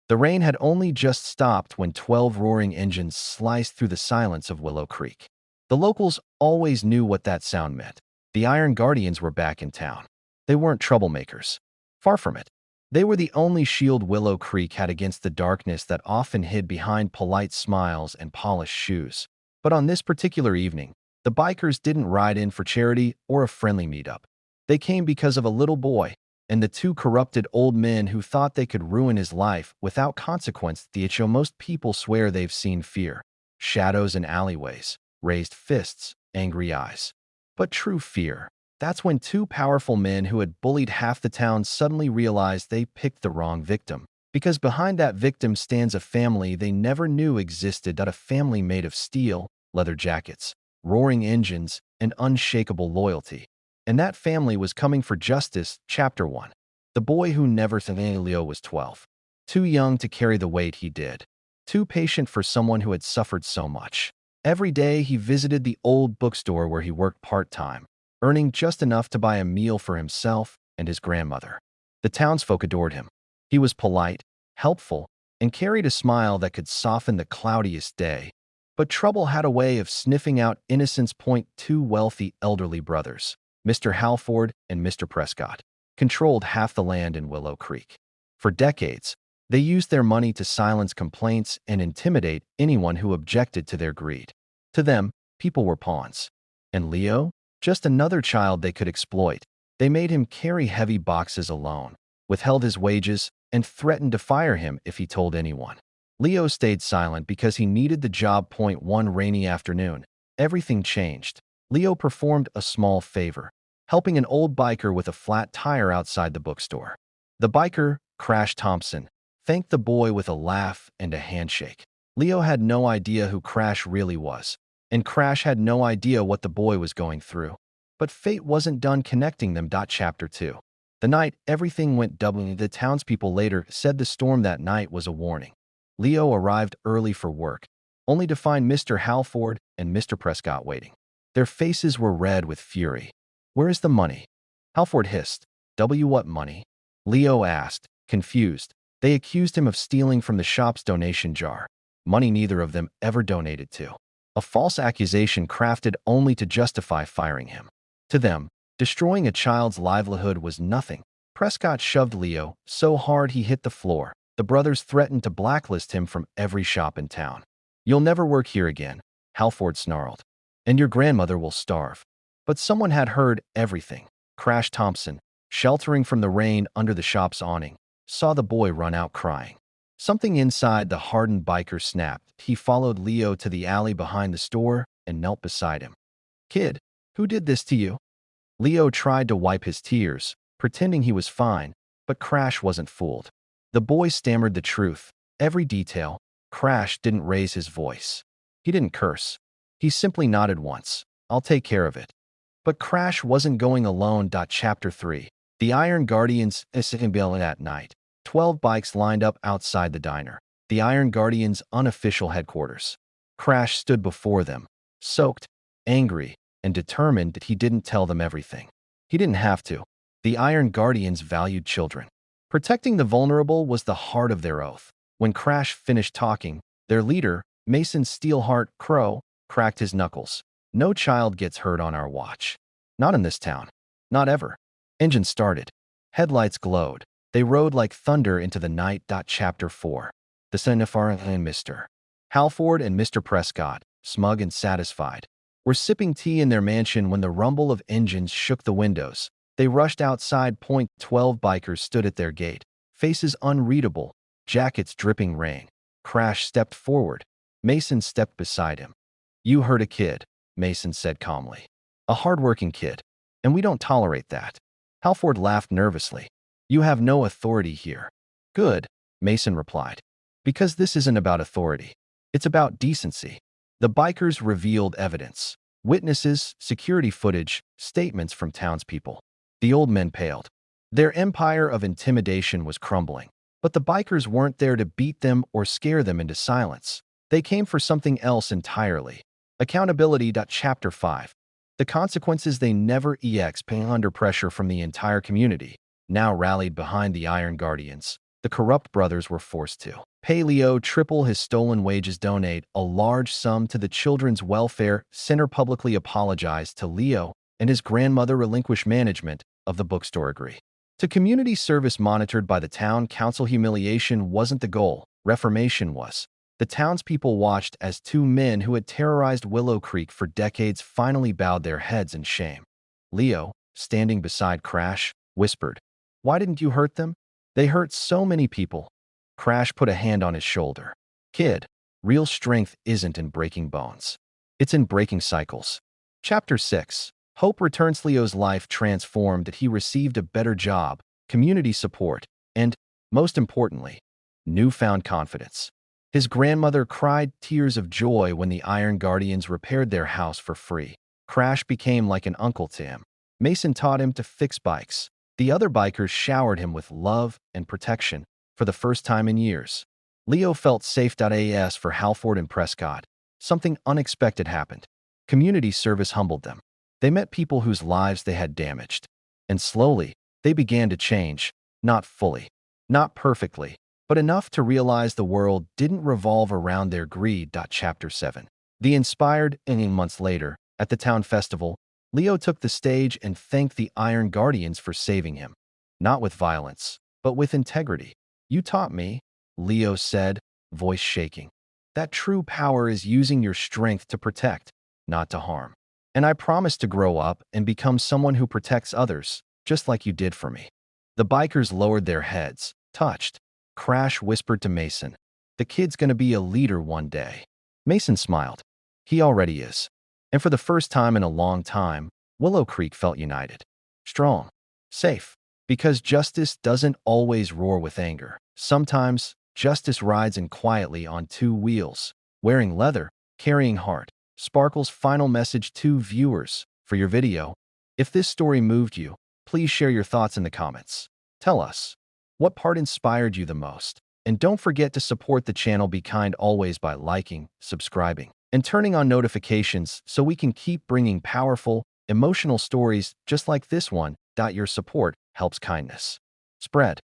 The rain had only just stopped when 12 roaring engines sliced through the silence of Willow Creek. The locals always knew what that sound meant. The Iron Guardians were back in town. They weren't troublemakers. Far from it. They were the only shield Willow Creek had against the darkness that often hid behind polite smiles and polished shoes. But on this particular evening, the bikers didn't ride in for charity or a friendly meetup. They came because of a little boy and the two corrupted old men who thought they could ruin his life without consequence. Most people swear they've seen fear, shadows in alleyways, raised fists, angry eyes. But true fear, that's when two powerful men who had bullied half the town suddenly realized they picked the wrong victim. Because behind that victim stands a family they never knew existed, a family made of steel, leather jackets, roaring engines, and unshakable loyalty. And that family was coming for justice. Chapter 1. The boy who never thought. Leo was 12. Too young to carry the weight he did. Too patient for someone who had suffered so much. Every day he visited the old bookstore where he worked part-time, earning just enough to buy a meal for himself and his grandmother. The townsfolk adored him. He was polite, helpful, and carried a smile that could soften the cloudiest day. But trouble had a way of sniffing out innocence. Two wealthy elderly brothers, Mr. Halford and Mr. Prescott, controlled half the land in Willow Creek. For decades, they used their money to silence complaints and intimidate anyone who objected to their greed. To them, people were pawns. And Leo? Just another child they could exploit. They made him carry heavy boxes alone, withheld his wages, and threatened to fire him if he told anyone. Leo stayed silent because he needed the job. One rainy afternoon, everything changed. Leo performed a small favor, helping an old biker with a flat tire outside the bookstore. The biker, Crash Thompson, thanked the boy with a laugh and a handshake. Leo had no idea who Crash really was, and Crash had no idea what the boy was going through. But fate wasn't done connecting them. Chapter 2. The night everything went doubly. The townspeople later said the storm that night was a warning. Leo arrived early for work, only to find Mr. Halford and Mr. Prescott waiting. Their faces were red with fury. "Where is the money?" Halford hissed. What money?" Leo asked, confused. They accused him of stealing from the shop's donation jar, money neither of them ever donated to. A false accusation crafted only to justify firing him. To them, destroying a child's livelihood was nothing. Prescott shoved Leo so hard he hit the floor. The brothers threatened to blacklist him from every shop in town. "You'll never work here again," Halford snarled. "And your grandmother will starve." But someone had heard everything. Crash Thompson, sheltering from the rain under the shop's awning, saw the boy run out crying. Something inside the hardened biker snapped. He followed Leo to the alley behind the store and knelt beside him. "Kid, who did this to you?" Leo tried to wipe his tears, pretending he was fine, but Crash wasn't fooled. The boy stammered the truth, every detail. Crash didn't raise his voice. He didn't curse. He simply nodded once. "I'll take care of it." But Crash wasn't going alone. Chapter 3. The Iron Guardians assembled at night. 12 bikes lined up outside the diner, the Iron Guardians' unofficial headquarters. Crash stood before them, soaked, angry, and determined that he didn't tell them everything. He didn't have to. The Iron Guardians valued children. Protecting the vulnerable was the heart of their oath. When Crash finished talking, their leader, Mason Steelheart Crow, cracked his knuckles. "No child gets hurt on our watch. Not in this town. Not ever." Engine started. Headlights glowed. They rode like thunder into the night. Chapter 4. The Senefar and Mr. Halford and Mr. Prescott, smug and satisfied, were sipping tea in their mansion when the rumble of engines shook the windows. They rushed outside. 12 bikers stood at their gate, faces unreadable, jackets dripping rain. Crash stepped forward. Mason stepped beside him. "You hurt a kid," Mason said calmly. "A hard-working kid, and we don't tolerate that." Halford laughed nervously. "You have no authority here." "Good," Mason replied. "Because this isn't about authority. It's about decency." The bikers revealed evidence. Witnesses, security footage, statements from townspeople. The old men paled. Their empire of intimidation was crumbling. But the bikers weren't there to beat them or scare them into silence. They came for something else entirely. Accountability. Chapter 5. The consequences they never paying under pressure from the entire community, now rallied behind the Iron Guardians. The corrupt brothers were forced to pay Leo triple his stolen wages, donate a large sum to the children's welfare center, publicly apologize to Leo, and his grandmother relinquish management of the bookstore. Agree to community service monitored by the town council. Humiliation wasn't the goal, reformation was. The townspeople watched as two men who had terrorized Willow Creek for decades finally bowed their heads in shame. Leo, standing beside Crash, whispered, "Why didn't you hurt them? They hurt so many people." Crash put a hand on his shoulder. "Kid, real strength isn't in breaking bones. It's in breaking cycles." Chapter 6. Hope returns. Leo's life transformed that he received a better job, community support, and, most importantly, newfound confidence. His grandmother cried tears of joy when the Iron Guardians repaired their house for free. Crash became like an uncle to him. Mason taught him to fix bikes. The other bikers showered him with love and protection for the first time in years. Leo felt safe. As for Halford and Prescott, something unexpected happened. Community service humbled them. They met people whose lives they had damaged. And slowly, they began to change, not fully, not perfectly, but enough to realize the world didn't revolve around their greed. Chapter 7. The inspired, and months later, at the town festival, Leo took the stage and thanked the Iron Guardians for saving him. Not with violence, but with integrity. "You taught me," Leo said, voice shaking, "that true power is using your strength to protect, not to harm. And I promise to grow up and become someone who protects others, just like you did for me." The bikers lowered their heads, touched. Crash whispered to Mason, "The kid's gonna be a leader one day." Mason smiled. "He already is." And for the first time in a long time, Willow Creek felt united. Strong. Safe. Because justice doesn't always roar with anger. Sometimes, justice rides in quietly on two wheels, wearing leather, carrying heart. Sparkle's final message to viewers for your video. If this story moved you, please share your thoughts in the comments. Tell us, what part inspired you the most? And don't forget to support the channel Be Kind always by liking, subscribing, and turning on notifications so we can keep bringing powerful, emotional stories just like this one. Your support helps kindness spread.